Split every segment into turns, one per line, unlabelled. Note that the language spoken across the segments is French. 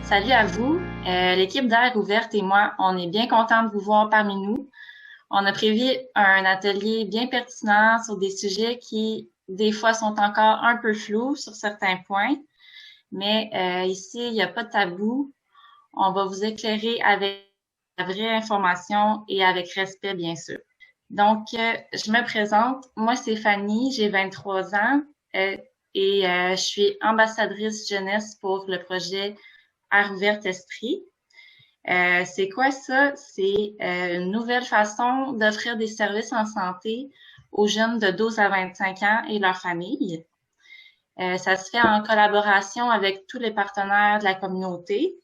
Salut à vous. L'équipe d'Air Ouverte et moi, on est bien contents de vous voir parmi nous. On a prévu un atelier bien pertinent sur des sujets qui, des fois, sont encore un peu flous sur certains points. Mais ici, il n'y a pas de tabou. On va vous éclairer avec la vraie information et avec respect, bien sûr. Donc, je me présente. Moi, c'est Fanny, j'ai 23 ans et je suis ambassadrice jeunesse pour le projet Air Ouverte Esprit. C'est quoi ça? C'est une nouvelle façon d'offrir des services en santé aux jeunes de 12 à 25 ans et leurs familles. Ça se fait en collaboration avec tous les partenaires de la communauté.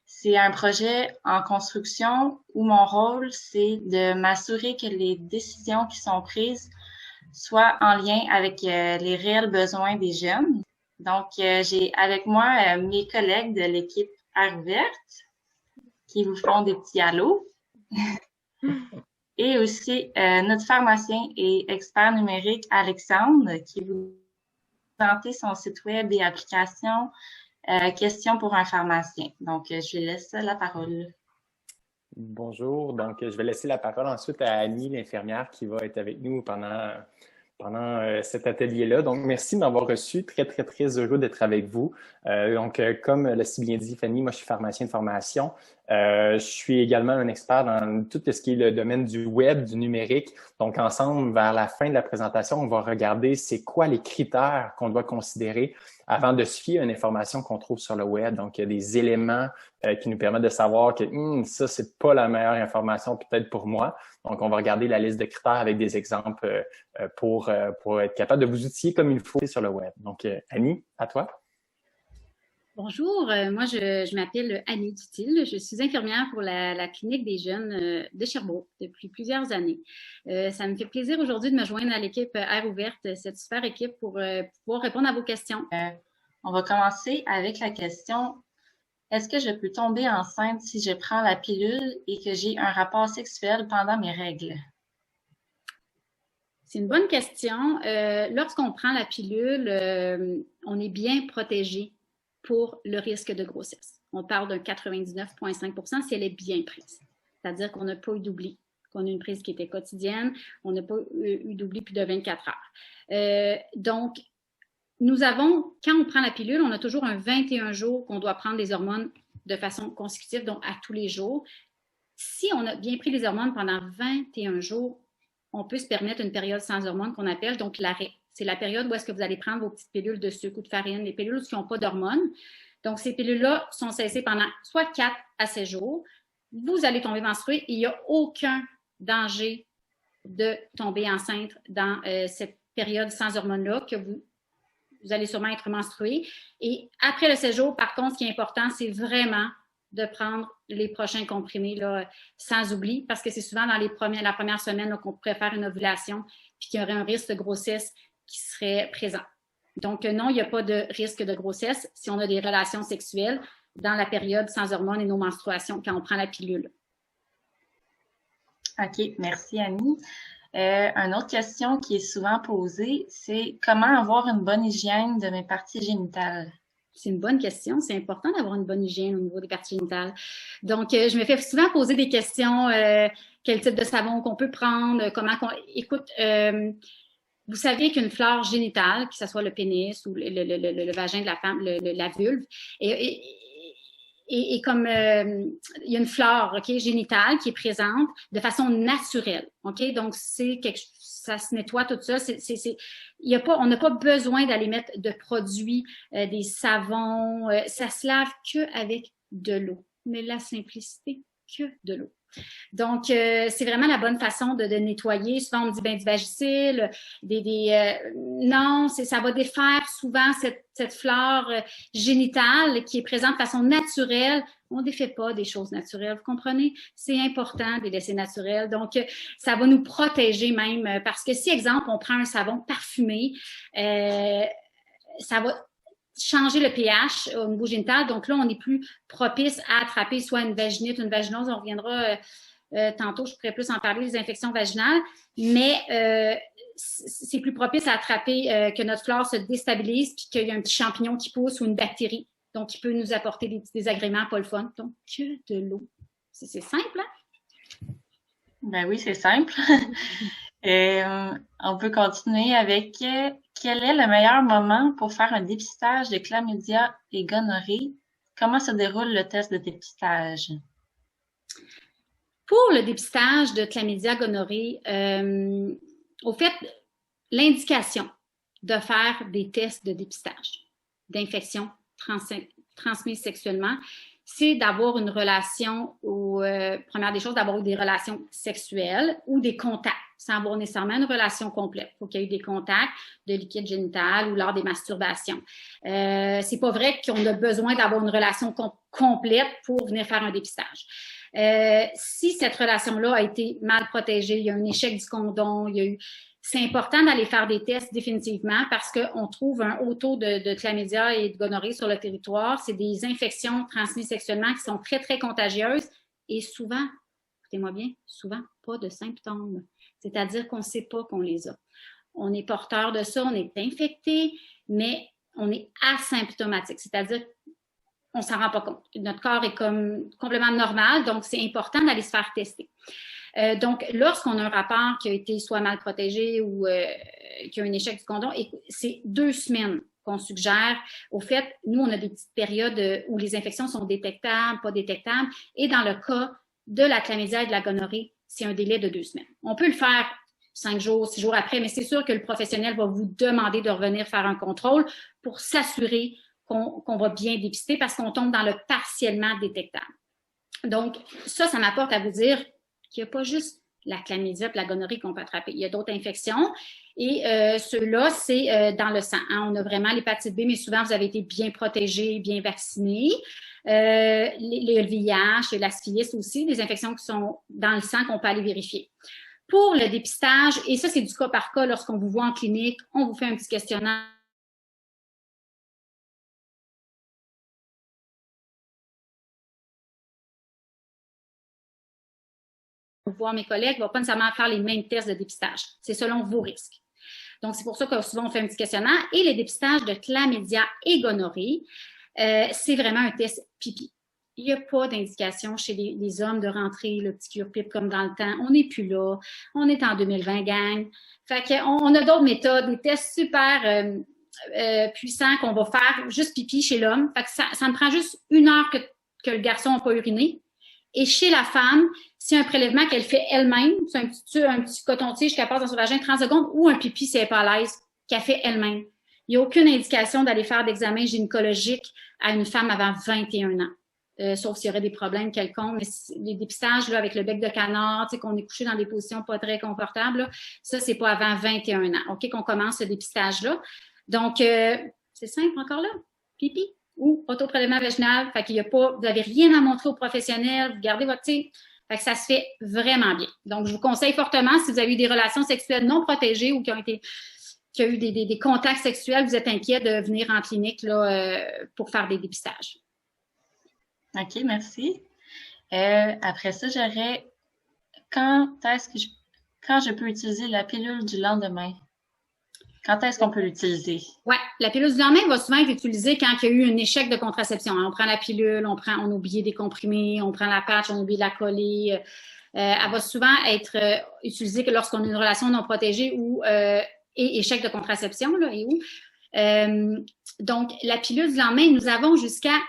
C'est un projet en construction où mon rôle, c'est de m'assurer que les décisions qui sont prises soient en lien avec les réels besoins des jeunes. Donc, j'ai avec moi mes collègues de l'équipe Air Ouverte qui vous font des petits allos. Et aussi notre pharmacien et expert numérique Alexandre qui vous présenter son site web et application Questions pour un pharmacien. Donc, je lui laisse la parole.
Bonjour. Donc, je vais laisser la parole ensuite à Annie, l'infirmière, qui va être avec nous pendant cet atelier-là. Donc, merci de m'avoir reçu. Très, très, très heureux d'être avec vous. Comme l'a si bien dit Fanny, moi, je suis pharmacien de formation. Je suis également un expert dans tout ce qui est le domaine du web, du numérique. Donc, ensemble, vers la fin de la présentation, on va regarder c'est quoi les critères qu'on doit considérer avant de se fier à une information qu'on trouve sur le web. Donc, il y a des éléments qui nous permettent de savoir que ça, c'est pas la meilleure information peut-être pour moi. Donc, on va regarder la liste de critères avec des exemples pour être capable de vous outiller comme il faut sur le web. Donc, Annie, à toi.
Bonjour, moi je m'appelle Annie Dutil, je suis infirmière pour la clinique des jeunes de Sherbrooke depuis plusieurs années. Ça me fait plaisir aujourd'hui de me joindre à l'équipe Air Ouverte, cette super équipe pour pouvoir répondre à vos questions.
On va commencer avec la question « Est-ce que je peux tomber enceinte si je prends la pilule et que j'ai un rapport sexuel pendant mes règles? »
C'est une bonne question. Lorsqu'on prend la pilule, on est bien protégé pour le risque de grossesse. On parle d'un 99,5% si elle est bien prise. C'est-à-dire qu'on n'a pas eu d'oubli, qu'on a une prise qui était quotidienne, on n'a pas eu d'oubli plus de 24 heures. Donc, nous avons, quand on prend la pilule, on a toujours un 21 jours qu'on doit prendre les hormones de façon consécutive, donc à tous les jours. Si on a bien pris les hormones pendant 21 jours, on peut se permettre une période sans hormones qu'on appelle donc l'arrêt. C'est la période où est-ce que vous allez prendre vos petites pilules de sucre ou de farine, les pilules qui n'ont pas d'hormones. Donc, ces pilules-là sont cessées pendant soit 4 à 7 jours. Vous allez tomber menstruée et il n'y a aucun danger de tomber enceinte dans cette période sans hormones-là que vous allez sûrement être menstruée. Et après le 7 jours, par contre, ce qui est important, c'est vraiment de prendre les prochains comprimés là, sans oubli, parce que c'est souvent dans la première semaine qu'on pourrait faire une ovulation puis qu'il y aurait un risque de grossesse qui serait présent. Donc, non, il n'y a pas de risque de grossesse si on a des relations sexuelles dans la période sans hormones et nos menstruations quand on prend la pilule.
OK, merci Annie. Une autre question qui est souvent posée, c'est comment avoir une bonne hygiène de mes parties génitales?
C'est une bonne question. C'est important d'avoir une bonne hygiène au niveau des parties génitales. Donc, je me fais souvent poser des questions. Quel type de savon qu'on peut prendre? Écoute, vous savez qu'une flore génitale, que ce soit le pénis ou le vagin de la femme, la vulve, et comme il y a une flore génitale qui est présente de façon naturelle. Donc, ça se nettoie tout ça. On n'a pas besoin d'aller mettre de produits, des savons. Ça se lave qu'avec de l'eau. Mais la simplicité, que de l'eau. Donc, c'est vraiment la bonne façon de nettoyer. Souvent, on me dit du Vagisil, non, ça va défaire souvent cette flore génitale qui est présente de façon naturelle. On ne défait pas des choses naturelles, vous comprenez? C'est important de les laisser naturelles. Donc, ça va nous protéger même parce que si, exemple, on prend un savon parfumé, ça va changer le pH au niveau génital. Donc là, on est plus propice à attraper soit une vaginite ou une vaginose. On reviendra tantôt, je pourrais plus en parler, des infections vaginales. Mais c'est plus propice à attraper que notre flore se déstabilise puis qu'il y a un petit champignon qui pousse ou une bactérie. Donc, il peut nous apporter des petits désagréments pas le fun. Donc, que de l'eau. C'est simple, hein?
Ben oui, c'est simple. On peut continuer avec quel est le meilleur moment pour faire un dépistage de chlamydia et gonorrhée? Comment se déroule le test de dépistage?
Pour le dépistage de chlamydia, gonorrhée, au fait, l'indication de faire des tests de dépistage d'infections transmises sexuellement, c'est d'avoir une relation, première des choses, d'avoir des relations sexuelles ou des contacts, sans avoir nécessairement une relation complète. Il faut qu'il y ait eu des contacts de liquide génital ou lors des masturbations. C'est pas vrai qu'on a besoin d'avoir une relation complète pour venir faire un dépistage. Si cette relation-là a été mal protégée, il y a un échec du condom, c'est important d'aller faire des tests définitivement parce qu'on trouve un haut taux de chlamydia et de gonorrhée sur le territoire. C'est des infections transmises sexuellement qui sont très, très contagieuses et souvent, écoutez-moi bien, souvent pas de symptômes. C'est-à-dire qu'on ne sait pas qu'on les a. On est porteur de ça, on est infecté, mais on est asymptomatique. C'est-à-dire on ne s'en rend pas compte. Notre corps est comme complètement normal, donc c'est important d'aller se faire tester. Donc, lorsqu'on a un rapport qui a été soit mal protégé ou qui a un échec du condom, c'est 2 semaines qu'on suggère. Au fait, nous, on a des petites périodes où les infections sont détectables, pas détectables. Et dans le cas de la chlamydia et de la gonorrhée, c'est un délai de 2 semaines. On peut le faire 5 jours, 6 jours après, mais c'est sûr que le professionnel va vous demander de revenir faire un contrôle pour s'assurer qu'on va bien dépister parce qu'on tombe dans le partiellement détectable. Donc, ça m'apporte à vous dire qu'il n'y a pas juste la chlamydia et la gonorrhée qu'on peut attraper. Il y a d'autres infections et ceux-là, c'est dans le sang. Hein. On a vraiment l'hépatite B, mais souvent, vous avez été bien protégé, bien vacciné. Le VIH et la syphilis aussi, des infections qui sont dans le sang qu'on peut aller vérifier. Pour le dépistage, et ça, c'est du cas par cas, lorsqu'on vous voit en clinique, on vous fait un petit questionnaire. Voir mes collègues, ne vont pas nécessairement faire les mêmes tests de dépistage. C'est selon vos risques. Donc, c'est pour ça que souvent, on fait un petit questionnaire. Et le dépistage de chlamydia et gonorrhée, c'est vraiment un test pipi. Il n'y a pas d'indication chez les hommes de rentrer le petit cure-pipe comme dans le temps. On n'est plus là. On est en 2020, gang. Fait qu'on a d'autres méthodes, des tests super puissants qu'on va faire juste pipi chez l'homme. Fait que ça me prend juste 1 heure que le garçon n'a pas uriné. Et chez la femme, c'est un prélèvement qu'elle fait elle-même. C'est un petit coton-tige qu'elle passe dans son vagin 30 secondes ou un pipi si elle n'est pas à l'aise qu'elle fait elle-même. Il n'y a aucune indication d'aller faire d'examen gynécologique à une femme avant 21 ans. Sauf s'il y aurait des problèmes quelconques. Mais les dépistages là, avec le bec de canard, qu'on est couché dans des positions pas très confortables, là, ça, c'est pas avant 21 ans. OK, qu'on commence ce dépistage-là. Donc, c'est simple encore là. Pipi ou autoprélèvement vaginal. Fait qu'il y a pas, vous n'avez rien à montrer aux professionnels. Vous gardez votre, fait que ça se fait vraiment bien. Donc, je vous conseille fortement, si vous avez eu des relations sexuelles non protégées ou qui ont eu des contacts sexuels, vous êtes inquiet de venir en clinique là, pour faire des dépistages.
OK, merci. Après ça, j'aurais quand je peux utiliser la pilule du lendemain? Quand est-ce qu'on peut l'utiliser? Oui,
la pilule du lendemain va souvent être utilisée quand il y a eu un échec de contraception. On prend la pilule, on a oublié des comprimés, on prend la patch, on oublie de la coller. Elle va souvent être utilisée que lorsqu'on a une relation non protégée ou et échec de contraception. Là, et où. Donc, la pilule du lendemain, nous avons jusqu'à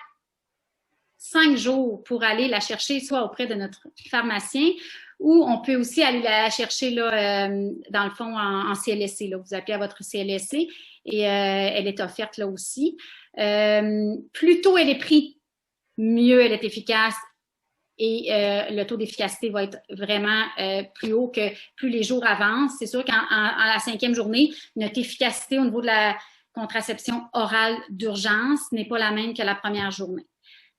5 jours pour aller la chercher, soit auprès de notre pharmacien, ou on peut aussi aller la chercher là, dans le fond en CLSC. Là. Vous appelez à votre CLSC et elle est offerte là aussi. Plus tôt elle est prise, mieux elle est efficace et le taux d'efficacité va être vraiment plus haut que plus les jours avancent. C'est sûr qu'à la 5e journée, notre efficacité au niveau de la contraception orale d'urgence n'est pas la même que la première journée.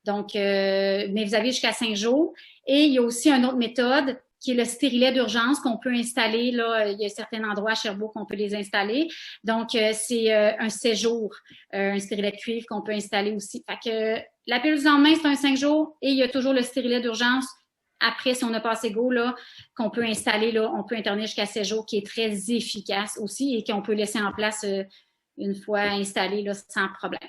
Donc, mais vous avez jusqu'à 5 jours. Et il y a aussi une autre méthode qui est le stérilet d'urgence qu'on peut installer. Là, il y a certains endroits à Sherbrooke qu'on peut les installer. Donc, c'est un séjour, un stérilet de cuivre qu'on peut installer aussi. Fait que la pilule du lendemain, c'est un 5 jours et il y a toujours le stérilet d'urgence. Après, si on n'a pas assez go, là, qu'on peut installer, là, on peut intervenir jusqu'à 7 jours, qui est très efficace aussi et qu'on peut laisser en place une fois installé là, sans problème.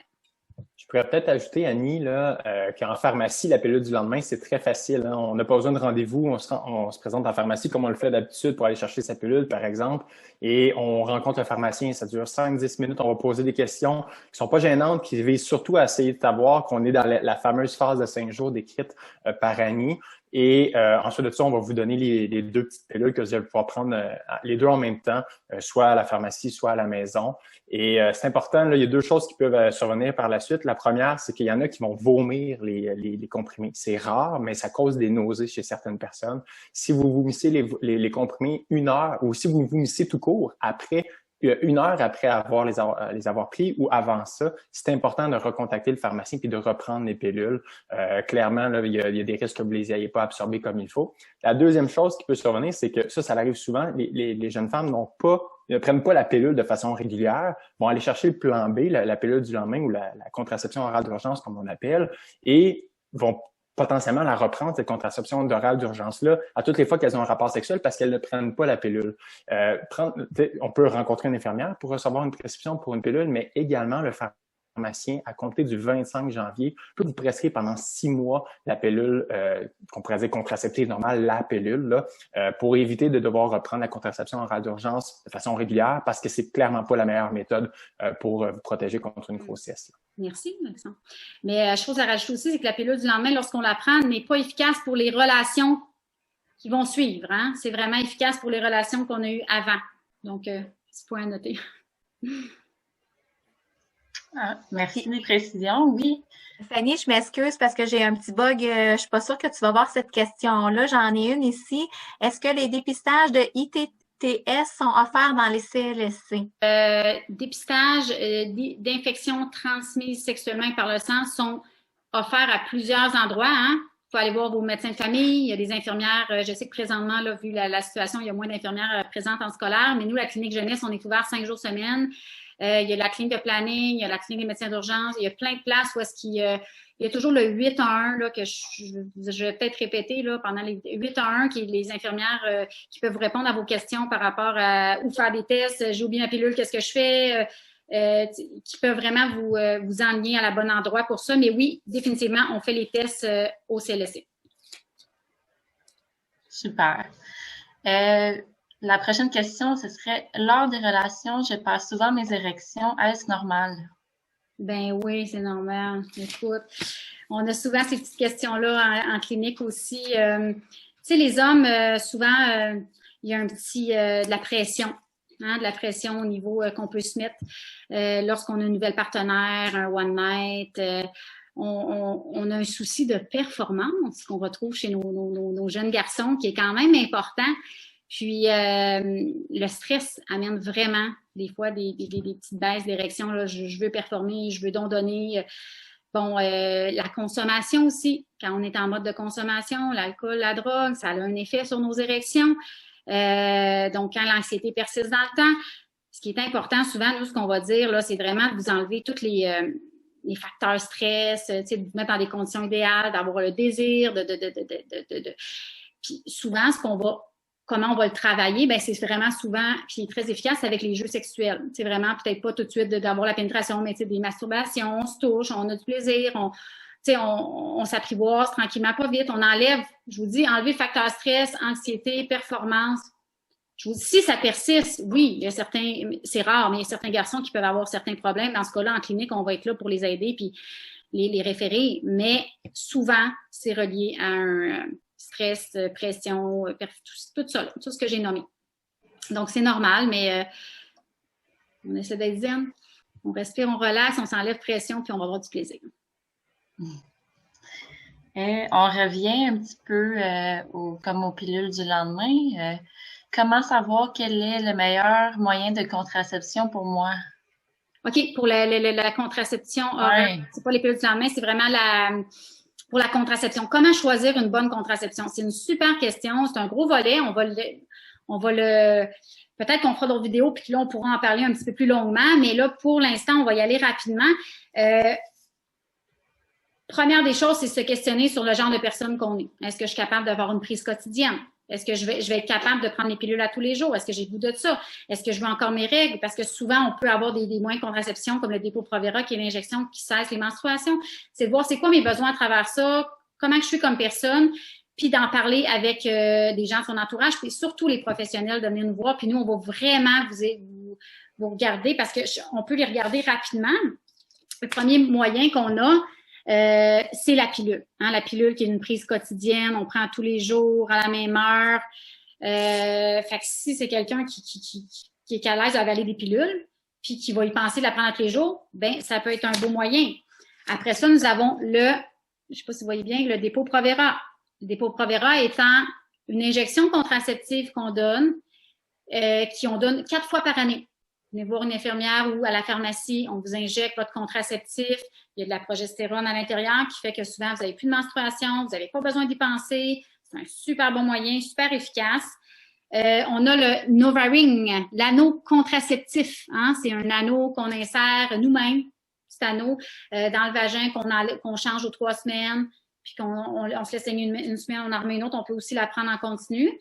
Je pourrais peut-être ajouter, Annie, là, qu'en pharmacie, la pilule du lendemain, c'est très facile. Hein. On n'a pas besoin de rendez-vous. On se présente en pharmacie comme on le fait d'habitude pour aller chercher sa pilule, par exemple, et on rencontre un pharmacien. Ça dure 5-10 minutes. On va poser des questions qui sont pas gênantes, qui visent surtout à essayer de savoir qu'on est dans la fameuse phase de 5 jours décrite par Annie. Et ensuite de ça, on va vous donner les 2 petites pilules que vous allez pouvoir prendre les 2 en même temps, soit à la pharmacie, soit à la maison. Et c'est important, là, il y a 2 choses qui peuvent survenir par la suite. La première, c'est qu'il y en a qui vont vomir les comprimés. C'est rare, mais ça cause des nausées chez certaines personnes. Si vous vomissez les comprimés 1 heure, ou si vous vomissez tout court après 1 heure après les avoir pris ou avant ça, c'est important de recontacter le pharmacien puis de reprendre les pilules. Clairement, là, il y a des risques que vous ne les ayez pas absorbés comme il faut. La deuxième chose qui peut survenir, c'est que ça arrive souvent, les jeunes femmes ne prennent pas la pilule de façon régulière, vont aller chercher le plan B, la pilule du lendemain ou la contraception orale d'urgence, comme on appelle, et vont potentiellement la reprendre, cette contraception orale d'urgence-là, à toutes les fois qu'elles ont un rapport sexuel parce qu'elles ne prennent pas la pilule. On peut rencontrer une infirmière pour recevoir une prescription pour une pilule, mais également le pharmacien, à compter du 25 janvier, peut vous prescrire pendant 6 mois la pilule, qu'on pourrait dire contraceptive normale, la pilule, là, pour éviter de devoir reprendre la contraception orale d'urgence de façon régulière parce que c'est clairement pas la meilleure méthode pour vous protéger contre une grossesse. Là.
Merci, Alexandre. Mais chose à rajouter aussi, c'est que la pilule du lendemain, lorsqu'on la prend, n'est pas efficace pour les relations qui vont suivre. Hein? C'est vraiment efficace pour les relations qu'on a eues avant. Donc, petit point à noter.
Merci des précisions, oui.
Fanny, je m'excuse parce que j'ai un petit bug. Je suis pas sûre que tu vas voir cette question-là. J'en ai une ici. Est-ce que les dépistages de ITS sont offerts dans les CLSC?
Dépistages d'infections transmises sexuellement par le sang sont offerts à plusieurs endroits. Hein? Il faut aller voir vos médecins de famille. Il y a des infirmières. Je sais que présentement, là, vu la situation, il y a moins d'infirmières présentes en scolaire. Mais nous, la clinique jeunesse, on est ouvert 5 jours semaine. Il y a la clinique de planning, il y a la clinique des médecins d'urgence. Il y a plein de places où est-ce qu'il y a toujours le 8 à 1 là, que je vais peut-être répéter là, pendant les 8 à 1, qui est les infirmières qui peuvent vous répondre à vos questions par rapport à où faire des tests, j'ai oublié ma pilule, qu'est-ce que je fais, qui peuvent vraiment vous enligner à la bonne endroit pour ça. Mais oui, définitivement, on fait les tests au CLSC.
Super. La prochaine question, ce serait, lors des relations, je passe souvent mes érections. Est-ce normal?
Ben oui, c'est normal. Écoute, on a souvent ces petites questions-là en clinique aussi. Tu sais, les hommes, souvent, il y a un petit de la pression. Hein, de la pression au niveau qu'on peut se mettre lorsqu'on a une nouvelle partenaire, un one night. On a un souci de performance qu'on retrouve chez nos jeunes garçons qui est quand même important. Puis, le stress amène vraiment, des fois, des petites baisses d'érection. Là, je veux performer, je veux donc donner. Bon, la consommation aussi. Quand on est en mode de consommation, l'alcool, la drogue, ça a un effet sur nos érections. Donc, quand l'anxiété persiste dans le temps, ce qui est important, souvent, nous, ce qu'on va dire, là, c'est vraiment de vous enlever tous les facteurs stress, tu sais, de vous mettre dans des conditions idéales, d'avoir le désir, Puis, souvent, comment on va le travailler, ben c'est vraiment souvent, puis très efficace avec les jeux sexuels. C'est vraiment peut-être pas tout de suite d'avoir la pénétration, mais des masturbations, on se touche, on a du plaisir, on s'apprivoise tranquillement, pas vite, on enlève, je vous dis, enlever le facteur stress, anxiété, performance. Je vous dis, si ça persiste, oui, il y a c'est rare, mais il y a certains garçons qui peuvent avoir certains problèmes. Dans ce cas-là, en clinique, on va être là pour les aider puis les référer, mais souvent, c'est relié à un stress, pression, tout ça, là, tout ce que j'ai nommé. Donc, c'est normal, mais on essaie d'être zen. On respire, on relaxe, on s'enlève pression, puis on va avoir du plaisir.
On revient un petit peu comme aux pilules du lendemain. Comment savoir quel est le meilleur moyen de contraception pour moi?
OK, pour la contraception, c'est pas les pilules du lendemain, c'est vraiment pour la contraception. Comment choisir une bonne contraception? C'est une super question. C'est un gros volet. On va le peut-être qu'on fera d'autres vidéos, puis là, on pourra en parler un petit peu plus longuement. Mais là, pour l'instant, on va y aller rapidement. Première des choses, c'est se questionner sur le genre de personne qu'on est. Est-ce que je suis capable d'avoir une prise quotidienne? Est-ce que je vais être capable de prendre les pilules à tous les jours? Est-ce que j'ai le goût de ça? Est-ce que je veux encore mes règles? Parce que souvent, on peut avoir des moyens de contraception comme le Depo-Provera, qui est l'injection qui cesse les menstruations. C'est de voir c'est quoi mes besoins à travers ça, comment je suis comme personne, puis d'en parler avec des gens de son entourage, puis surtout les professionnels de venir nous voir. Puis nous, on va vraiment vous regarder parce qu'on peut les regarder rapidement. Le premier moyen qu'on a, c'est la pilule. Hein, la pilule qui est une prise quotidienne, on prend tous les jours à la même heure. Fait que si c'est quelqu'un qui est à l'aise à avaler des pilules, puis qui va y penser de la prendre tous les jours, ben ça peut être un beau moyen. Après ça, nous avons je sais pas si vous voyez bien, le Depo-Provera. Le Depo-Provera étant une injection contraceptive qu'on donne, qu'on donne 4 fois par année. Venez voir une infirmière ou à la pharmacie, on vous injecte votre contraceptif. Il y a de la progestérone à l'intérieur qui fait que souvent, vous n'avez plus de menstruation, vous n'avez pas besoin d'y penser. C'est un super bon moyen, super efficace. On a le NovaRing, l'anneau contraceptif. Hein? C'est un anneau qu'on insère nous-mêmes, petit anneau, dans le vagin qu'on change aux 3 semaines, puis qu'on se laisse saigner une semaine, on en remet une autre. On peut aussi la prendre en continu.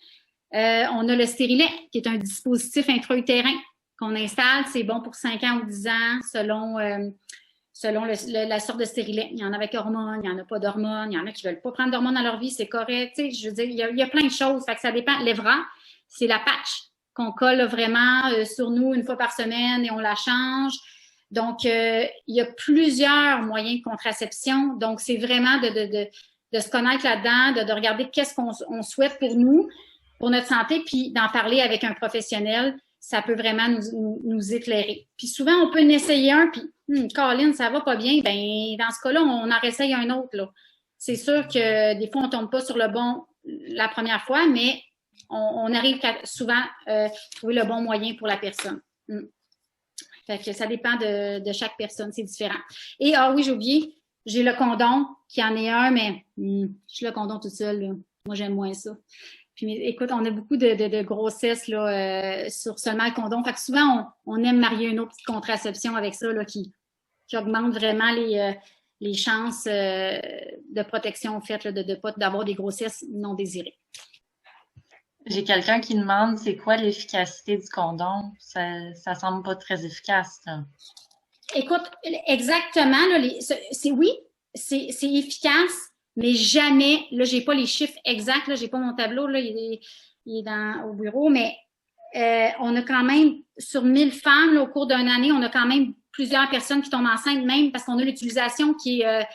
On a le stérilet, qui est un dispositif intra-utérin qu'on installe. C'est bon pour 5 ans ou 10 ans, selon la sorte de stérilet. Il y en a avec hormones, il n'y en a pas d'hormones, il y en a qui ne veulent pas prendre d'hormones dans leur vie, c'est correct. Tu sais, je veux dire, il y a plein de choses. Fait que ça dépend. L'Evra, c'est la patch qu'on colle vraiment sur nous une fois par semaine et on la change. Donc, il y a plusieurs moyens de contraception. Donc, c'est vraiment de se connaître là-dedans, de regarder qu'est-ce qu'on souhaite pour nous, pour notre santé, puis d'en parler avec un professionnel. Ça peut vraiment nous éclairer. Puis souvent, on peut en essayer un, puis Colin, ça va pas bien. Ben dans ce cas-là, on en essaye un autre. Là. C'est sûr que des fois, on tombe pas sur le bon la première fois, mais on arrive souvent à trouver le bon moyen pour la personne. Fait que ça dépend de chaque personne, c'est différent. Et oui, j'ai oublié, j'ai le condom, qui en est un, mais je suis le condom toute seule. Là. Moi, j'aime moins ça. Puis, écoute, on a beaucoup de grossesses là, sur seulement le condom. Fait que souvent, on aime marier une autre petite contraception avec ça là, qui augmente vraiment les chances de protection faites, là, d'avoir des grossesses non désirées.
J'ai quelqu'un qui demande c'est quoi l'efficacité du condom. Ça semble pas très efficace. Là.
Écoute, exactement, là, c'est efficace. Mais jamais, là, j'ai pas les chiffres exacts, là, j'ai pas mon tableau, là, il est au bureau, mais on a quand même, sur 1000 femmes, là, au cours d'une année, on a quand même plusieurs personnes qui tombent enceintes, même parce qu'on a l'utilisation qui est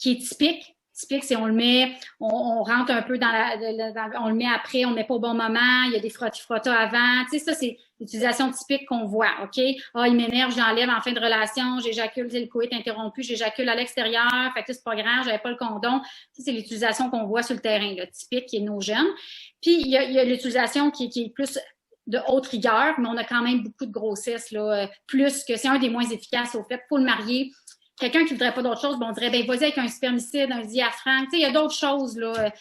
typique. Typique, c'est on le met, on rentre un peu on le met après, on le met pas au bon moment, il y a des frottis-frottas avant. Tu sais, ça, c'est l'utilisation typique qu'on voit, OK? Il m'énerve, j'enlève en fin de relation, j'éjacule, le coït interrompu, j'éjacule à l'extérieur, fait que c'est pas grave, j'avais pas le condom. Ça, c'est l'utilisation qu'on voit sur le terrain, là, typique, qui est nos jeunes. Puis, il y a l'utilisation qui est plus de haute rigueur, mais on a quand même beaucoup de grossesse, là, plus que c'est un des moins efficaces, au fait, pour le marier. Quelqu'un qui ne voudrait pas d'autre chose, on dirait, vas-y avec un spermicide, un diaphragme. Tu sais, il y a d'autres choses, là.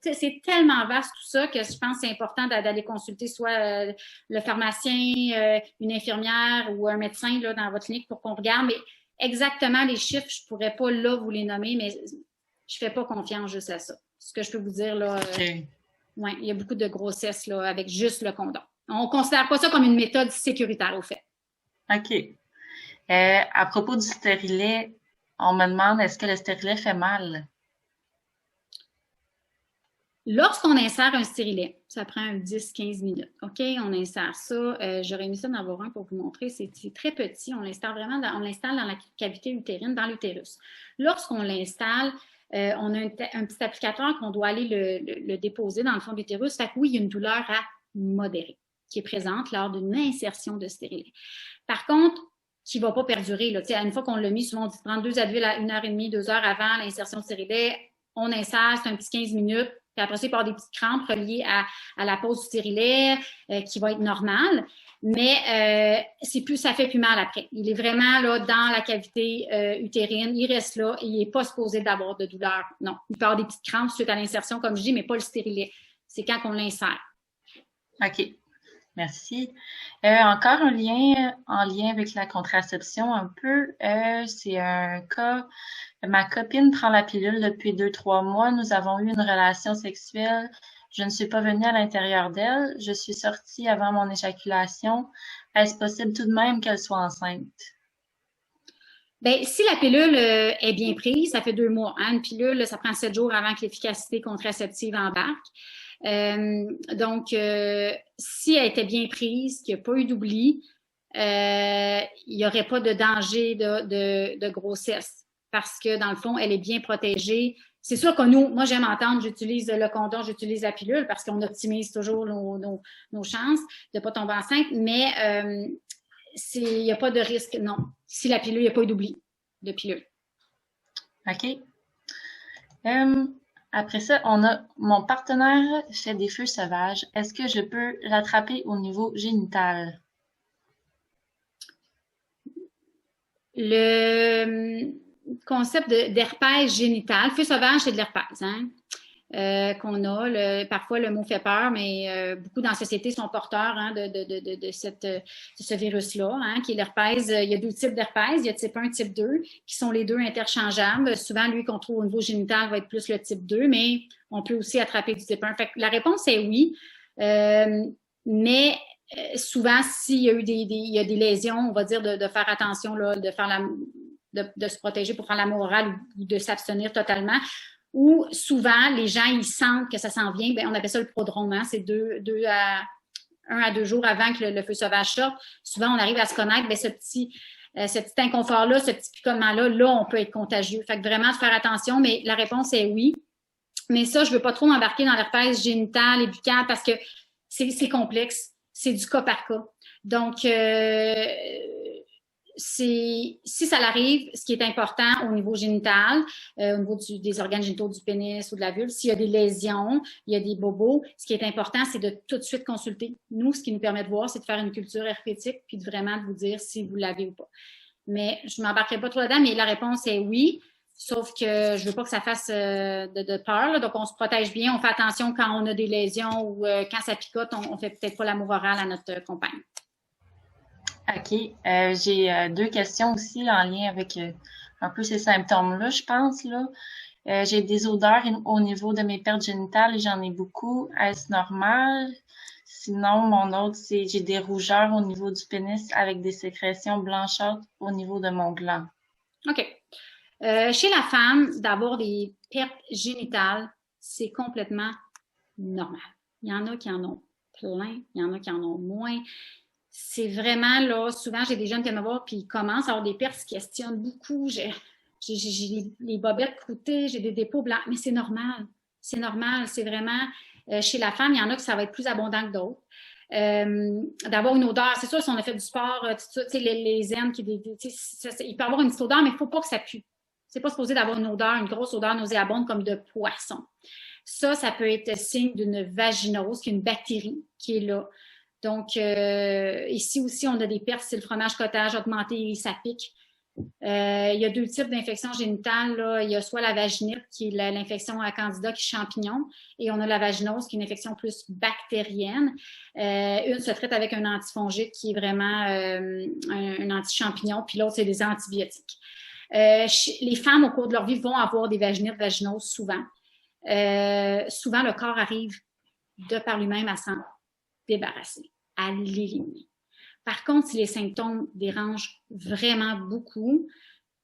C'est tellement vaste tout ça que je pense que c'est important d'aller consulter soit le pharmacien, une infirmière ou un médecin là, dans votre clinique pour qu'on regarde. Mais exactement les chiffres, je ne pourrais pas là vous les nommer, mais je ne fais pas confiance juste à ça. Ce que je peux vous dire, là, ouais, il y a beaucoup de grossesse là, avec juste le condom. On ne considère pas ça comme une méthode sécuritaire, au fait.
OK. À propos du stérilet, on me demande est-ce que le stérilet fait mal?
Lorsqu'on insère un stérilet, ça prend 10-15 minutes. OK, on insère ça. J'aurais mis ça dans vos rangs pour vous montrer. C'est très petit. On l'installe vraiment on l'installe dans la cavité utérine, dans l'utérus. Lorsqu'on l'installe, on a un petit applicateur qu'on doit aller le déposer dans le fond de l'utérus. Fait que oui, il y a une douleur à modérer qui est présente lors d'une insertion de stérilet. Par contre, qui ne va pas perdurer. Là. Une fois qu'on l'a mis, souvent on dit de prendre 2 Advil à 1h30, 2 heures avant l'insertion de stérilet. On insère, c'est un petit 15 minutes. Puis après ça, il peut y avoir des petites crampes reliées à la pose du stérilet qui va être normale. Mais ça fait plus mal après. Il est vraiment là dans la cavité utérine. Il reste là et il n'est pas supposé d'avoir de douleur. Non. Il peut y avoir des petites crampes suite à l'insertion, comme je dis, mais pas le stérilet. C'est quand on l'insère.
OK. Merci. Encore un lien en lien avec la contraception un peu. C'est un cas. Ma copine prend la pilule depuis 2-3 mois. Nous avons eu une relation sexuelle Je ne suis pas venue à l'intérieur d'elle. Je suis sortie avant mon éjaculation. Est-ce possible tout de même qu'elle soit enceinte?
Bien, si la pilule est bien prise, ça fait 2 mois. Hein? Une pilule, ça prend 7 jours avant que l'efficacité contraceptive embarque. Donc, si elle était bien prise, qu'il n'y a pas eu d'oubli, il n'y aurait pas de danger de grossesse parce que, dans le fond, elle est bien protégée. C'est sûr que moi, j'aime entendre, j'utilise le condom, j'utilise la pilule parce qu'on optimise toujours nos chances de ne pas tomber enceinte, mais il n'y a pas de risque, non. Si la pilule, il n'y a pas eu d'oubli de pilule.
OK. Après ça, mon partenaire fait des feux sauvages. Est-ce que je peux l'attraper au niveau génital?
Le concept d'herpès génital, feu sauvage, c'est de l'herpès, hein? Qu'on a. Parfois, le mot fait peur, mais beaucoup dans la société sont porteurs hein, de ce virus-là, hein, qui est l'herpès. Il y a 2 types d'herpès. Il y a type 1 type 2, qui sont les 2 interchangeables. Souvent, lui qu'on trouve au niveau génital va être plus le type 2, mais on peut aussi attraper du type 1. Fait que la réponse est oui, mais souvent, s'il y a eu il y a des lésions, on va dire de faire attention, là, de se protéger pour faire l'amour oral ou de s'abstenir totalement. Ou souvent, les gens, ils sentent que ça s'en vient. Bien, on appelle ça le prodrome. Hein? C'est 1 à 2 jours avant que le feu sauvage sorte. Souvent, on arrive à se connaître. Bien, ce petit inconfort-là, ce petit picotement-là, là, on peut être contagieux. Fait que vraiment, de faire attention. Mais la réponse est oui. Mais ça, je veux pas trop m'embarquer dans l'herpès génital et buccal parce que c'est complexe. C'est du cas par cas. Donc, si ça l'arrive, ce qui est important au niveau génital, au niveau des organes génitaux du pénis ou de la vulve, s'il y a des lésions, il y a des bobos, ce qui est important, c'est de tout de suite consulter. Nous, ce qui nous permet de voir, c'est de faire une culture herpétique puis de vraiment vous dire si vous l'avez ou pas. Mais je ne m'embarquerai pas trop là-dedans, mais la réponse est oui, sauf que je ne veux pas que ça fasse de peur. Là. Donc, on se protège bien, on fait attention quand on a des lésions ou quand ça picote, on ne fait peut-être pas l'amour oral à notre compagne.
OK. J'ai 2 questions aussi en lien avec un peu ces symptômes-là, je pense. Là. J'ai des odeurs au niveau de mes pertes génitales et j'en ai beaucoup. Est-ce normal? Sinon, mon autre, c'est j'ai des rougeurs au niveau du pénis avec des sécrétions blanchâtres au niveau de mon gland.
OK. Chez la femme, d'avoir des pertes génitales, c'est complètement normal. Il y en a qui en ont plein, il y en a qui en ont moins. C'est vraiment, là, souvent, j'ai des jeunes qui viennent me voir puis ils commencent à avoir des pertes, se questionnent beaucoup. J'ai les bobettes croûtées, j'ai des dépôts blancs, mais c'est normal. C'est normal. C'est vraiment, chez la femme, il y en a que ça va être plus abondant que d'autres. D'avoir une odeur, c'est sûr, si on a fait du sport, tout ça, les aines, il peut avoir une petite odeur, mais il ne faut pas que ça pue. C'est pas supposé d'avoir une odeur, une grosse odeur nauséabonde comme de poisson. Ça peut être signe d'une vaginose, qui est une bactérie qui est là. Donc, ici aussi, on a des pertes, c'est le fromage cottage augmenté, ça pique. Il y a 2 types d'infections génitales. Là. Il y a soit la vaginite, qui est l'infection à candida, qui est champignon, et on a la vaginose, qui est une infection plus bactérienne. Une se traite avec un antifongique, qui est vraiment un anti-champignon, puis l'autre, c'est des antibiotiques. Les femmes, au cours de leur vie, vont avoir des vaginites, vaginoses, souvent. Souvent, le corps arrive de par lui-même à s'en débarrasser, à l'éliminer. Par contre, si les symptômes dérangent vraiment beaucoup,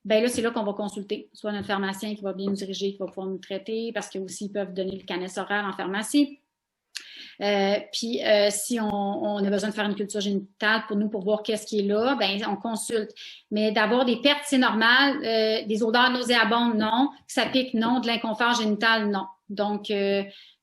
ben là, c'est là qu'on va consulter. Soit notre pharmacien qui va bien nous diriger, qui va pouvoir nous traiter, parce qu'ils peuvent donner le Canes oral en pharmacie. Puis, si on a besoin de faire une culture génitale pour voir qu'est-ce qui est là, ben on consulte. Mais d'avoir des pertes, c'est normal. Des odeurs nauséabondes, non. Que ça pique, non. De l'inconfort génital, non. Donc,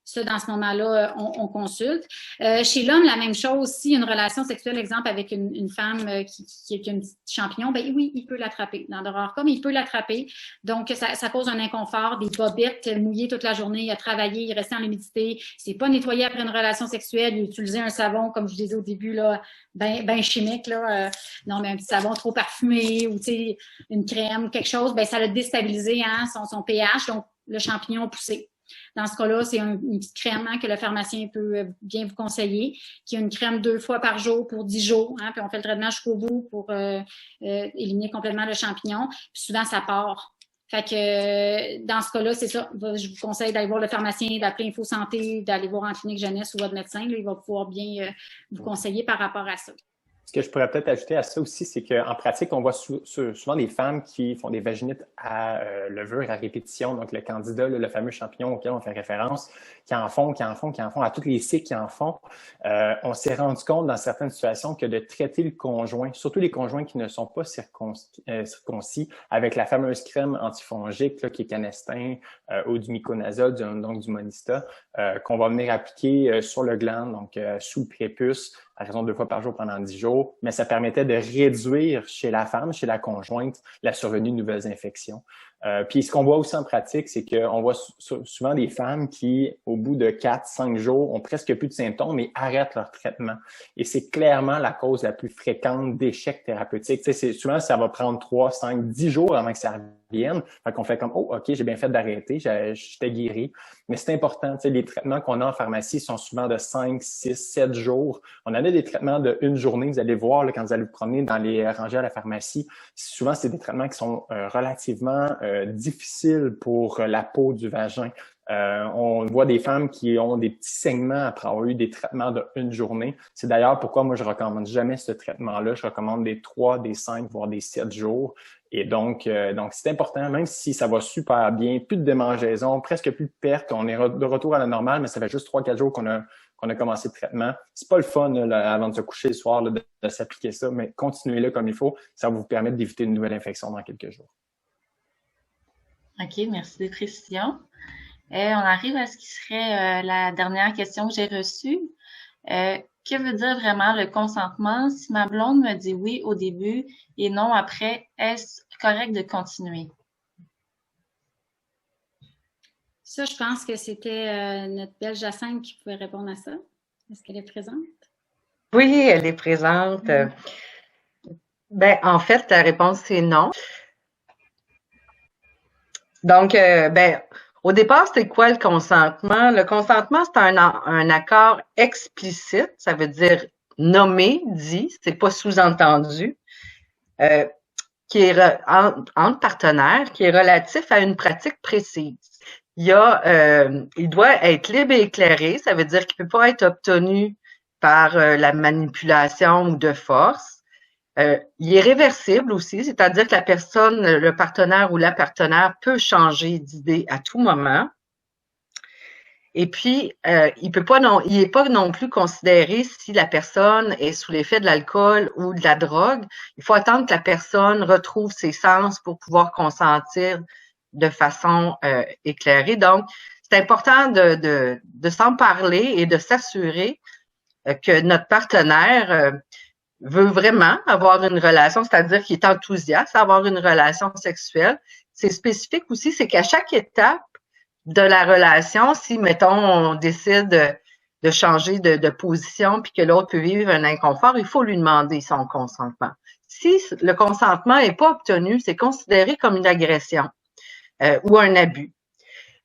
ça, dans ce moment-là, on consulte. Chez l'homme, la même chose. S'il y a une relation sexuelle, exemple, avec une femme qui a un petit champignon, ben oui, il peut l'attraper. Dans de rares cas, mais il peut l'attraper. Donc, ça cause un inconfort, des bobettes mouillées toute la journée, il a travaillé, il restait en humidité, c'est pas nettoyé après une relation sexuelle, il a utilisé un savon, comme je vous disais au début, là, ben chimique, là. Non, mais un petit savon trop parfumé ou, tu sais, une crème, quelque chose, ben ça l'a déstabilisé, hein, son pH, donc le champignon a poussé. Dans ce cas-là, c'est une petite crème hein, que le pharmacien peut bien vous conseiller, qui est une crème 2 fois par jour pour 10 jours. Hein, puis on fait le traitement jusqu'au bout pour éliminer complètement le champignon. Puis souvent, ça part Fait que dans ce cas-là, c'est ça. Je vous conseille d'aller voir le pharmacien, d'appeler Info Santé, d'aller voir en clinique jeunesse ou votre médecin. Là, il va pouvoir bien vous conseiller par rapport à ça.
Ce que je pourrais peut-être ajouter à ça aussi, c'est qu'en pratique, on voit souvent des femmes qui font des vaginites à levure à répétition, donc le candida, le fameux champignon auquel on fait référence, qui en font, à tous les cycles qui en font. On s'est rendu compte dans certaines situations que de traiter le conjoint, surtout les conjoints qui ne sont pas circoncis, avec la fameuse crème antifongique là, qui est Canestin ou du Miconazole, donc du Monista, qu'on va venir appliquer sur le gland, donc sous le prépuce, à raison de 2 fois par jour pendant 10 jours, mais ça permettait de réduire chez la femme, chez la conjointe, la survenue de nouvelles infections. Puis ce qu'on voit aussi en pratique, c'est qu'on voit souvent des femmes qui, au bout de 4-5 jours, ont presque plus de symptômes et arrêtent leur traitement. Et c'est clairement la cause la plus fréquente d'échecs thérapeutiques. Tu sais, souvent, ça va prendre 3, 5, 10 jours avant que ça revienne. Fait qu'on fait comme, oh, OK, j'ai bien fait d'arrêter, j'étais guéri. Mais c'est important, tu sais, les traitements qu'on a en pharmacie sont souvent de 5, 6, 7 jours. On en a des traitements de 1 journée. Vous allez voir, là, quand vous allez vous promener dans les rangées à la pharmacie, souvent, c'est des traitements qui sont relativement difficiles pour la peau du vagin. On voit des femmes qui ont des petits saignements après avoir eu des traitements de 1 journée. C'est d'ailleurs pourquoi moi, je recommande jamais ce traitement-là. Je recommande des 3, des 5, voire des 7 jours. Et donc c'est important, même si ça va super bien, plus de démangeaison, presque plus de perte, on est de retour à la normale, mais ça fait juste 3-4 jours qu'on a commencé le traitement. C'est pas le fun là, avant de se coucher le soir là, de s'appliquer ça, mais continuez-le comme il faut. Ça va vous permettre d'éviter une nouvelle infection dans quelques jours.
OK, merci des précisions. On arrive à ce qui serait la dernière question que j'ai reçue. Que veut dire vraiment le consentement? Si ma blonde me dit oui au début et non après, est-ce correct de continuer?
Ça, je pense que c'était notre belle Jacinthe qui pouvait répondre à ça. Est-ce qu'elle est présente?
Oui, elle est présente. Ben, en fait, la réponse, c'est non. Donc, ben, au départ, c'était quoi le consentement? Le consentement, c'est un accord explicite, ça veut dire nommé, dit, c'est pas sous-entendu, qui est entre partenaires, qui est relatif à une pratique précise. Il doit être libre et éclairé, ça veut dire qu'il peut pas être obtenu par la manipulation ou de force. Il est réversible aussi, c'est-à-dire que la personne, le partenaire ou la partenaire peut changer d'idée à tout moment. Et puis, il est pas non plus considéré si la personne est sous l'effet de l'alcool ou de la drogue. Il faut attendre que la personne retrouve ses sens pour pouvoir consentir de façon éclairée. Donc, c'est important de s'en parler et de s'assurer que notre partenaire veut vraiment avoir une relation, c'est-à-dire qu'il est enthousiaste à avoir une relation sexuelle. C'est spécifique aussi, c'est qu'à chaque étape de la relation, si, mettons, on décide de changer de position puis que l'autre peut vivre un inconfort, il faut lui demander son consentement. Si le consentement n'est pas obtenu, c'est considéré comme une agression ou un abus.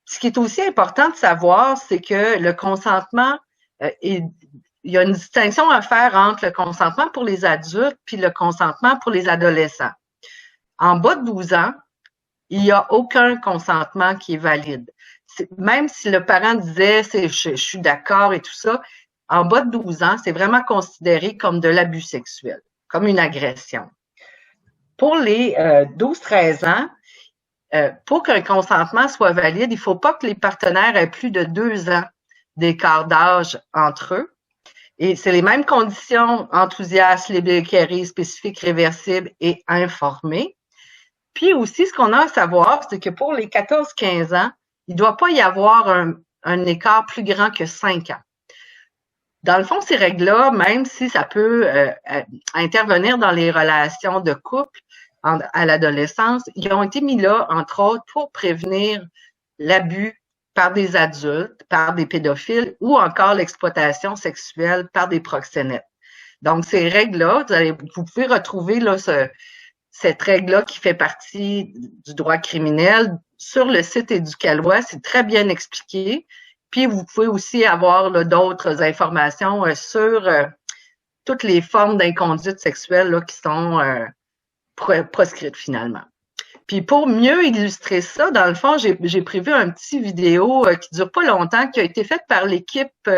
Ce qui est aussi important de savoir, c'est que le consentement il y a une distinction à faire entre le consentement pour les adultes puis le consentement pour les adolescents. En bas de 12 ans, il n'y a aucun consentement qui est valide. Même si le parent disait « je suis d'accord » et tout ça, en bas de 12 ans, c'est vraiment considéré comme de l'abus sexuel, comme une agression. Pour les 12-13 ans, pour qu'un consentement soit valide, il ne faut pas que les partenaires aient plus de 2 ans d'écart d'âge entre eux. Et c'est les mêmes conditions, enthousiastes, libre, spécifiques, réversibles et informés. Puis aussi, ce qu'on a à savoir, c'est que pour les 14-15 ans, il ne doit pas y avoir un écart plus grand que 5 ans. Dans le fond, ces règles-là, même si ça peut intervenir dans les relations de couple à l'adolescence, ils ont été mis là, entre autres, pour prévenir l'abus par des adultes, par des pédophiles ou encore l'exploitation sexuelle par des proxénètes. Donc, ces règles-là, vous pouvez retrouver là, cette règle-là qui fait partie du droit criminel sur le site Éducalois. C'est très bien expliqué. Puis, vous pouvez aussi avoir d'autres informations sur toutes les formes d'inconduite sexuelle là, qui sont proscrites finalement. Puis pour mieux illustrer ça, dans le fond, j'ai prévu un petit vidéo qui dure pas longtemps, qui a été faite par l'équipe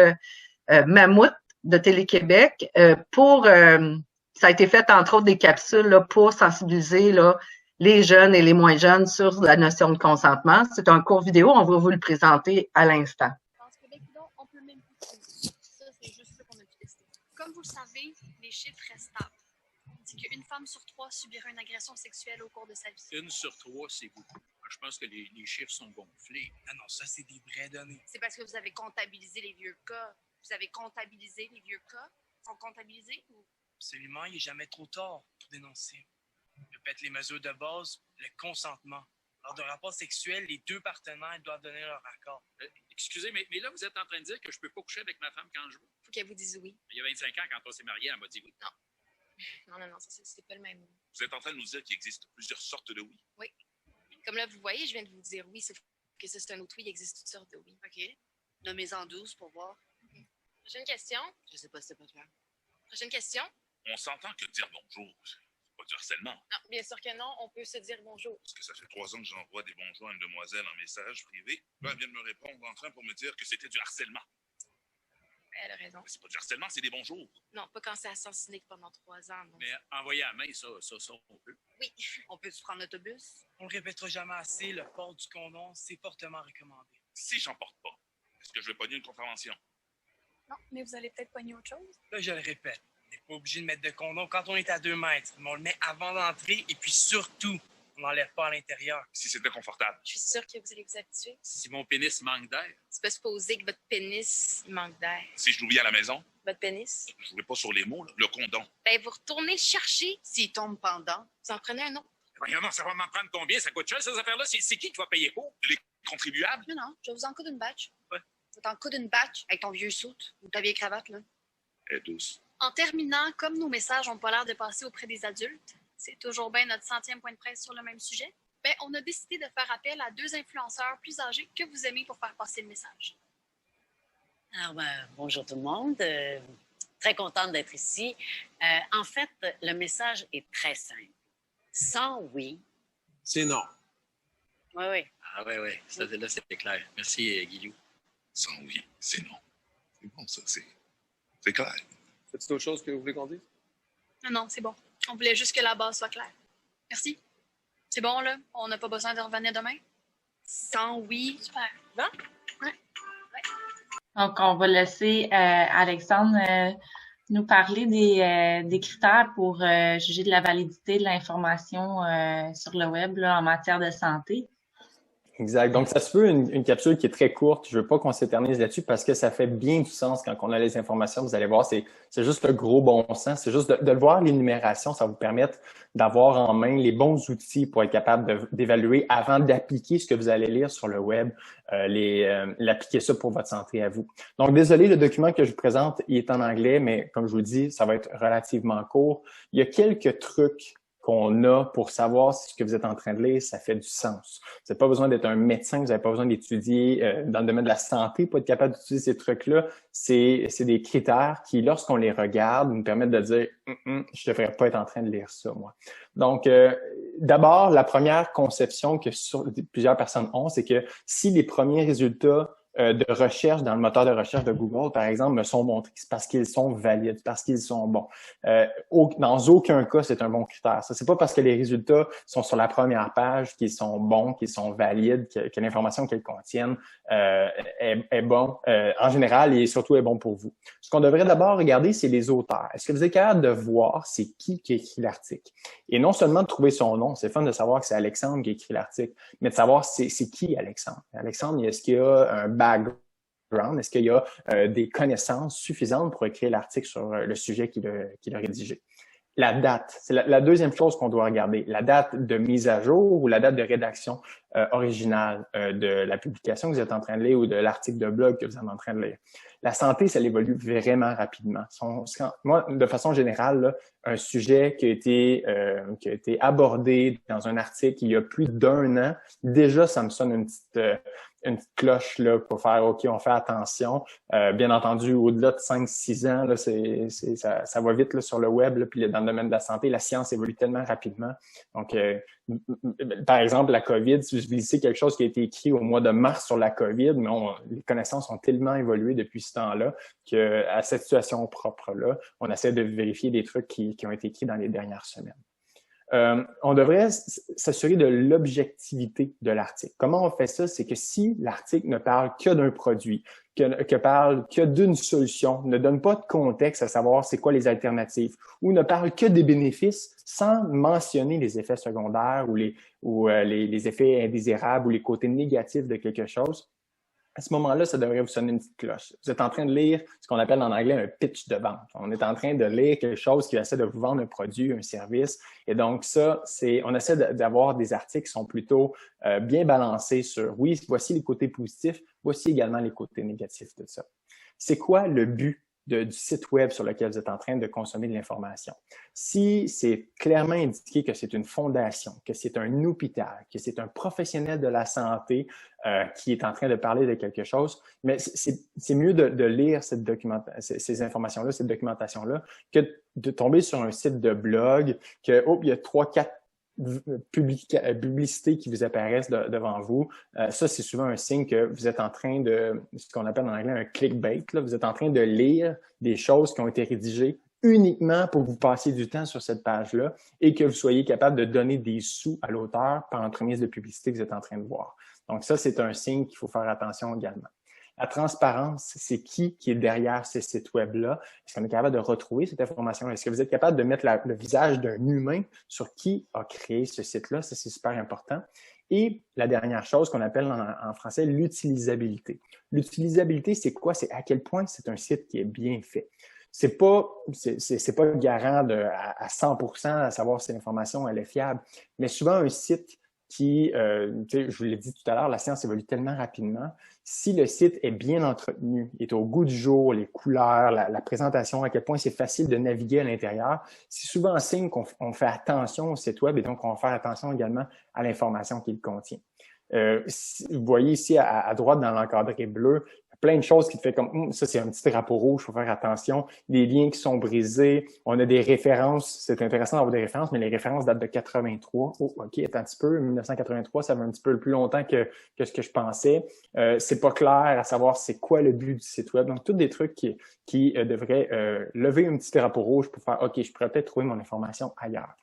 Mammouth de Télé-Québec ça a été fait entre autres des capsules là, pour sensibiliser là, les jeunes et les moins jeunes sur la notion de consentement. C'est un court vidéo, on va vous le présenter à l'instant.
On peut même plus. Ça, c'est juste ça qu'on a pu tester. Comme vous le savez, les chiffres restent stables. On dit qu'une femme sur 3 subira une agression sexuelle au cours de sa vie.
1 sur 3, c'est beaucoup. Je pense que les chiffres sont gonflés.
Ah non, ça, c'est des vraies données.
C'est parce que vous avez comptabilisé les vieux cas. Vous avez comptabilisé les vieux cas? Ils sont comptabilisés ou?
Absolument, il n'est jamais trop tard pour dénoncer. Répète les mesures de base, le consentement. Lors d'un rapport sexuel, les 2 partenaires doivent donner leur accord.
Excusez, mais là, vous êtes en train de dire que je ne peux pas coucher avec ma femme quand je veux.
Faut qu'elle vous dise oui.
Il y a 25 ans, quand on s'est mariés, elle m'a dit oui.
Non, ça, c'est pas le même.
Vous êtes en train de nous dire qu'il existe plusieurs sortes de oui.
Oui. Comme là, vous voyez, je viens de vous dire oui, sauf que ça, c'est un autre oui, il existe toutes sortes de oui. OK. Nommez-en 12 pour voir. Okay. Prochaine question. Je sais pas si c'est pas clair. Prochaine question.
On s'entend que dire bonjour, c'est pas du harcèlement.
Non, bien sûr que non, on peut se dire bonjour.
Parce que ça fait 3 ans que j'envoie des bonjours à une demoiselle en message privé. Là, elle vient de me répondre en train pour me dire que c'était du harcèlement.
Elle a raison.
Mais c'est pas du harcèlement, c'est des bonjours.
Non, pas quand c'est assassiné pendant 3 ans. Non.
Mais envoyer à la main, ça, on peut.
Oui. On peut-tu prendre l'autobus?
On le répétera jamais assez, le port du condom, c'est fortement recommandé.
Si j'en porte pas, est-ce que je vais pogner une contravention?
Non, mais vous allez peut-être pogner autre chose.
Là, je le répète, on n'est pas obligé de mettre de condom quand on est à 2 mètres, mais on le met avant d'entrer et puis surtout, on n'enlève pas à l'intérieur.
Si c'était confortable.
Je suis sûre que vous allez vous habituer.
Si mon pénis manque d'air.
C'est pas supposé que votre pénis manque d'air.
Si je l'oublie à la maison.
Votre pénis?
Je ne voulais pas sur les mots, là. Le condom.
Ben, vous retournez le chercher. S'il tombe pendant, vous en prenez un autre.
Voyons, non, ça va m'en prendre combien? Ça coûte cher, ces affaires-là? C'est qui va payer pour? Les contribuables?
Non, je vous en coudre une batch.
Ouais.
Je t'en coudre une batch avec ton vieux soute ou ta vieille cravate, là.
Elle est douce.
En terminant, comme nos messages n'ont pas l'air de passer auprès des adultes, c'est toujours bien notre 100e point de presse sur le même sujet, ben, on a décidé de faire appel à 2 influenceurs plus âgés que vous aimez pour faire passer le message.
Alors, bonjour tout le monde. Très contente d'être ici. En fait, le message est très simple. Sans oui.
C'est non.
Oui.
Ah oui. Là, c'était clair. Merci, Guillaume. Sans oui, c'est non. C'est bon, ça, c'est clair.
C'est autre chose que vous voulez qu'on dise?
Non, c'est bon. On voulait juste que la base soit claire. Merci. C'est bon, là? On n'a pas besoin de revenir demain? Sans oui. Super. Bon? Ouais.
Donc, on va laisser Alexandre nous parler des critères pour juger de la validité de l'information sur le web là, en matière de santé.
Exact. Donc, ça se peut une capsule qui est très courte. Je veux pas qu'on s'éternise là-dessus parce que ça fait bien du sens quand on a les informations. Vous allez voir, c'est juste le gros bon sens. C'est juste de le voir, l'énumération, ça va vous permettre d'avoir en main les bons outils pour être capable d'évaluer avant d'appliquer ce que vous allez lire sur le web, l'appliquer ça pour votre santé à vous. Donc, désolé, le document que je vous présente, il est en anglais, mais comme je vous dis, ça va être relativement court. Il y a quelques trucs qu'on a pour savoir si ce que vous êtes en train de lire, ça fait du sens. Vous n'avez pas besoin d'être un médecin, vous n'avez pas besoin d'étudier dans le domaine de la santé pour être capable d'utiliser ces trucs-là. C'est des critères qui, lorsqu'on les regarde, nous permettent de dire je ne devrais pas être en train de lire ça, moi. Donc, d'abord, la première conception que plusieurs personnes ont, c'est que si les premiers résultats de recherche dans le moteur de recherche de Google, par exemple, me sont montrés, c'est parce qu'ils sont valides, parce qu'ils sont bons. Dans aucun cas, c'est un bon critère. Ça, c'est pas parce que les résultats sont sur la première page qu'ils sont bons, qu'ils sont valides, que l'information qu'ils contiennent est bon en général et surtout est bon pour vous. Ce qu'on devrait d'abord regarder, c'est les auteurs. Est-ce que vous êtes capable de voir c'est qui a écrit l'article? Et non seulement de trouver son nom, c'est fun de savoir que c'est Alexandre qui a écrit l'article, mais de savoir c'est qui Alexandre. Alexandre, est-ce qu'il y a un background? Est-ce qu'il y a des connaissances suffisantes pour écrire l'article sur le sujet qu'il a rédigé? La date, c'est la deuxième chose qu'on doit regarder. La date de mise à jour ou la date de rédaction originale de la publication que vous êtes en train de lire ou de l'article de blog que vous êtes en train de lire. La santé, ça évolue vraiment rapidement. Moi, de façon générale, là, un sujet qui a été abordé dans un article il y a plus d'1 an, déjà, ça me sonne une petite cloche là, pour faire OK, on fait attention. Bien entendu, au-delà de 5-6 ans, là, ça va vite là, sur le web, là, puis dans le domaine de la santé, la science évolue tellement rapidement. Donc, par exemple, la COVID, si vous lisez quelque chose qui a été écrit au mois de mars sur la COVID, mais les connaissances ont tellement évolué depuis ce temps-là qu'à cette situation propre-là, on essaie de vérifier des trucs qui ont été écrits dans les dernières semaines. On devrait s'assurer de l'objectivité de l'article. Comment on fait ça? C'est que si l'article ne parle que d'un produit, que parle que d'une solution, ne donne pas de contexte à savoir c'est quoi les alternatives, ou ne parle que des bénéfices sans mentionner les effets secondaires ou les effets indésirables ou les côtés négatifs de quelque chose, à ce moment-là, ça devrait vous sonner une petite cloche. Vous êtes en train de lire ce qu'on appelle en anglais un pitch de vente. On est en train de lire quelque chose qui essaie de vous vendre un produit, un service. Et donc ça, on essaie d'avoir des articles qui sont plutôt bien balancés sur, oui, voici les côtés positifs, voici également les côtés négatifs de ça. C'est quoi le but du site web sur lequel vous êtes en train de consommer de l'information? Si c'est clairement indiqué que c'est une fondation, que c'est un hôpital, que c'est un professionnel de la santé qui est en train de parler de quelque chose, mais c'est mieux de lire ces informations-là, cette documentation-là, que de tomber sur un site de blog, que il y a 3-4 publicités qui vous apparaissent devant vous. Ça, c'est souvent un signe que vous êtes en train de, ce qu'on appelle en anglais un clickbait, là. Vous êtes en train de lire des choses qui ont été rédigées uniquement pour que vous passiez du temps sur cette page-là et que vous soyez capable de donner des sous à l'auteur par l'entremise de publicité que vous êtes en train de voir. Donc ça, c'est un signe qu'il faut faire attention également. La transparence, c'est qui est derrière ces sites web-là? Est-ce qu'on est capable de retrouver cette information? Est-ce que vous êtes capable de mettre le visage d'un humain sur qui a créé ce site-là? Ça, c'est super important. Et la dernière chose qu'on appelle en français l'utilisabilité. L'utilisabilité, c'est quoi? C'est à quel point c'est un site qui est bien fait. C'est pas garant à 100% à savoir si l'information elle est fiable, mais souvent un site qui, je vous l'ai dit tout à l'heure, la science évolue tellement rapidement. Si le site est bien entretenu, est au goût du jour, les couleurs, la présentation, à quel point c'est facile de naviguer à l'intérieur, c'est souvent un signe qu'on fait attention au site web et donc on va faire attention également à l'information qu'il contient. Vous voyez ici à droite dans l'encadré bleu, plein de choses qui te fait comme ça, c'est un petit drapeau rouge, il faut faire attention. Des liens qui sont brisés. On a des références. C'est intéressant d'avoir des références, mais les références datent de 83. Oh, OK, attends un petit peu. 1983, ça va un petit peu plus longtemps que ce que je pensais. C'est pas clair à savoir c'est quoi le but du site web. Donc, tous des trucs qui devraient lever un petit drapeau rouge pour faire OK, je pourrais peut-être trouver mon information ailleurs.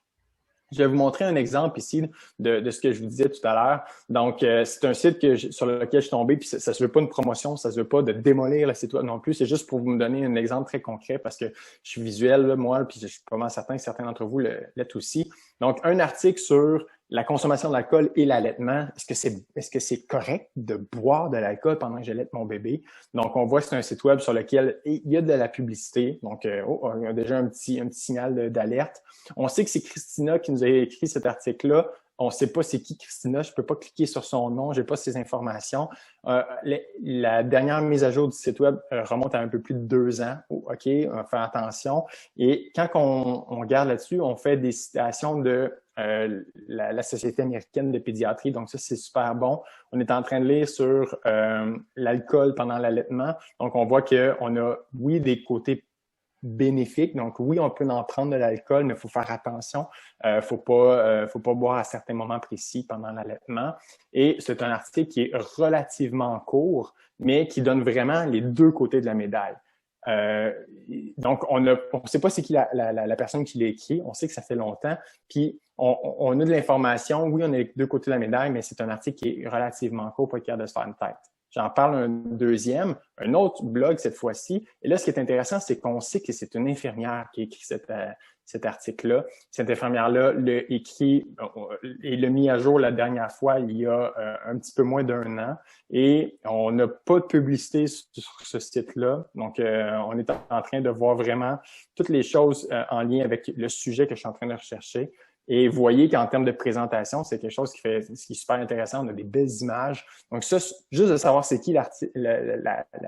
Je vais vous montrer un exemple ici de ce que je vous disais tout à l'heure. Donc, c'est un site sur lequel je suis tombé, puis ça se veut pas une promotion, ça se veut pas de démolir le site web non plus. C'est juste pour vous donner un exemple très concret parce que je suis visuel, là, moi, puis je suis pas mal certain que certains d'entre vous l'êtes aussi. Donc, un article sur la consommation d'alcool et l'allaitement. Est-ce que c'est correct de boire de l'alcool pendant que j'allaite mon bébé? Donc, on voit que c'est un site web sur lequel il y a de la publicité. Donc, il y a déjà un petit signal d'alerte. On sait que c'est Christina qui nous a écrit cet article-là. On ne sait pas c'est qui Christina. Je ne peux pas cliquer sur son nom. Je n'ai pas ces informations. La dernière mise à jour du site web remonte à un peu plus de 2 ans. OK, on va faire attention. Et quand on regarde là-dessus, on fait des citations de la Société américaine de pédiatrie. Donc ça, c'est super bon. On est en train de lire sur l'alcool pendant l'allaitement. Donc, on voit qu'on a, oui, des côtés bénéfiques. Donc, oui, on peut en prendre de l'alcool, mais il faut faire attention. Faut pas boire à certains moments précis pendant l'allaitement. Et c'est un article qui est relativement court, mais qui donne vraiment les deux côtés de la médaille. Donc, on ne sait pas c'est qui la personne qui l'a écrit. On sait que ça fait longtemps. Puis, on a de l'information. Oui, on a les deux côtés de la médaille, mais c'est un article qui est relativement court pour être capable de se faire une tête. J'en parle un deuxième, un autre blog cette fois-ci. Et là, ce qui est intéressant, c'est qu'on sait que c'est une infirmière qui a écrit cet article-là. Cette infirmière-là l'a écrit et l'a mis à jour la dernière fois il y a un petit peu moins d'1 an. Et on n'a pas de publicité sur ce site-là. Donc, on est en train de voir vraiment toutes les choses en lien avec le sujet que je suis en train de rechercher. Et vous voyez qu'en termes de présentation, c'est quelque chose qui est super intéressant. On a des belles images. Donc ça, juste de savoir c'est qui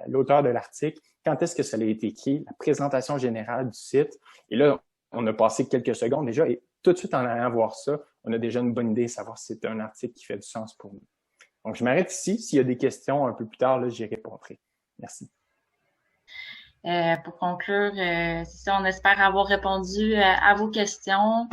l'auteur de l'article, quand est-ce que ça a été écrit, la présentation générale du site. Et là, on a passé quelques secondes déjà et tout de suite en allant voir ça, on a déjà une bonne idée de savoir si c'est un article qui fait du sens pour nous. Donc, je m'arrête ici. S'il y a des questions un peu plus tard, là, j'y répondrai. Merci.
Pour conclure, c'est ça, on espère avoir répondu à vos questions.